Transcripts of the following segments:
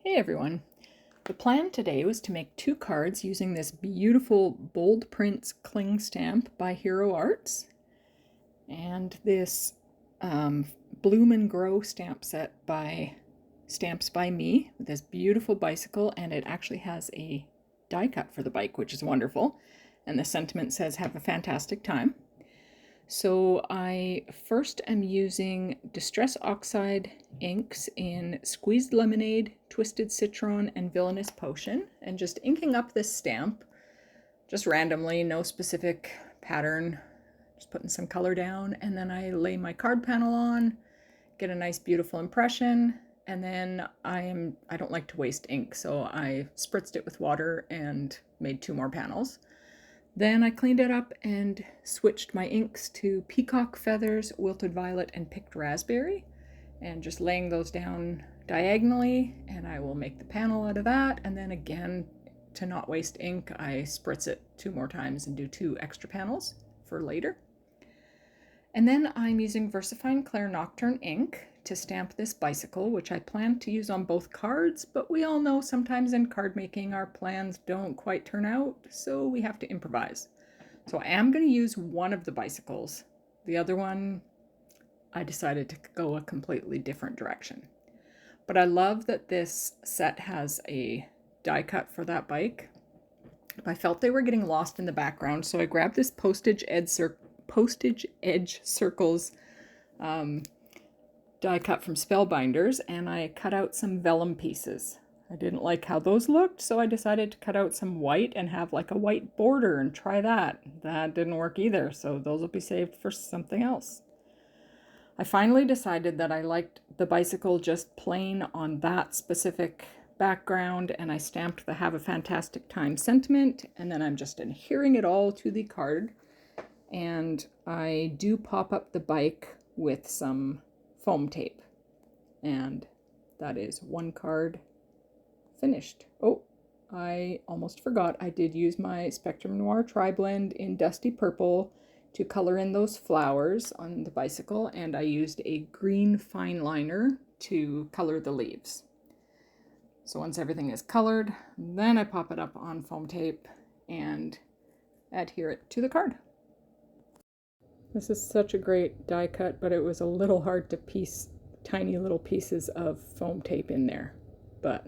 Hey everyone! The plan today was to make two cards using this beautiful Bold Prints cling stamp by Hero Arts and this Bloom and Grow stamp set by Stamps by Me with this beautiful bicycle, and it actually has a die cut for the bike, which is wonderful, and the sentiment says have a fantastic time. So I first am using Distress Oxide inks in Squeezed Lemonade, Twisted Citron, and Villainous Potion, and just inking up this stamp, just randomly, no specific pattern, just putting some color down, and then I lay my card panel on, get a nice beautiful impression, and then I don't like to waste ink, so I spritzed it with water and made two more panels. Then I cleaned it up and switched my inks to Peacock Feathers, Wilted Violet, and Picked Raspberry, and just laying those down diagonally, and I will make the panel out of that. And then again, to not waste ink, I spritz it two more times and do two extra panels for later. And then I'm using VersaFine Clair Nocturne ink to stamp this bicycle, which I plan to use on both cards, but we all know sometimes in card making our plans don't quite turn out, so we have to improvise. So I am going to use one of the bicycles. The other one, I decided to go a completely different direction. But I love that this set has a die cut for that bike. I felt they were getting lost in the background, so I grabbed this Postage Edge Circles die cut from Spellbinders, and I cut out some vellum pieces. I didn't like how those looked, so I decided to cut out some white and have like a white border and try that. That didn't work either, so those will be saved for something else. I finally decided that I liked the bicycle just plain on that specific background, and I stamped the Have a Fantastic Time sentiment, and then I'm just adhering it all to the card. And I do pop up the bike with some foam tape, and that is one card finished. Oh, I almost forgot, I did use my Spectrum Noir TriBlend in Dusty Purple to color in those flowers on the bicycle, and I used a green fine liner to color the leaves. So once everything is colored, then I pop it up on foam tape and adhere it to the card. This is such a great die cut, but it was a little hard to piece tiny little pieces of foam tape in there, but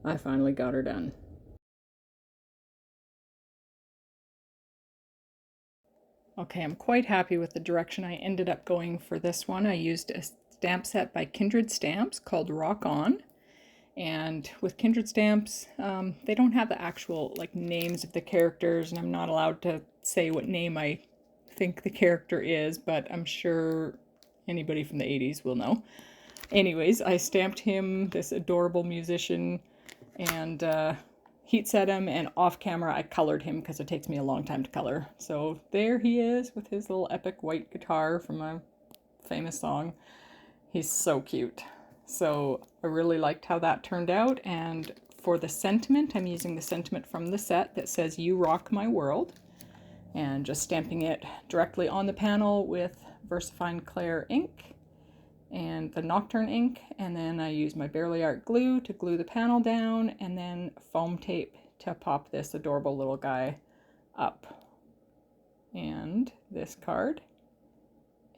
I finally got her done. Okay, I'm quite happy with the direction I ended up going for this one. I used a stamp set by Kindred Stamps called Rock On. And with Kindred Stamps, they don't have the actual names of the characters, and I'm not allowed to say what name I think the character is, but I'm sure anybody from the 80s will know. Anyways, I stamped him, this adorable musician, and heat set him, and off camera I colored him because it takes me a long time to color. So there he is with his little epic white guitar from a famous song. He's so cute. So I really liked how that turned out, and for the sentiment, I'm using the sentiment from the set that says "You Rock My World," and just stamping it directly on the panel with VersaFine Clair ink and the Nocturne ink, and then I use my Barely Art glue to glue the panel down, and then foam tape to pop this adorable little guy up. And this card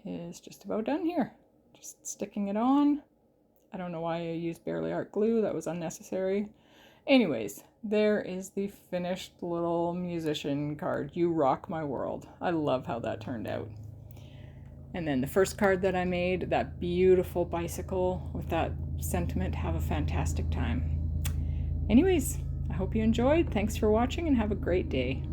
is just about done here. Just sticking it on. I don't know why I used Barely Art glue, that was unnecessary. Anyways, there is the finished little musician card, You Rock My World. I love how that turned out. And then the first card that I made, that beautiful bicycle with that sentiment, Have a Fantastic Time. Anyways, I hope you enjoyed. Thanks for watching and have a great day.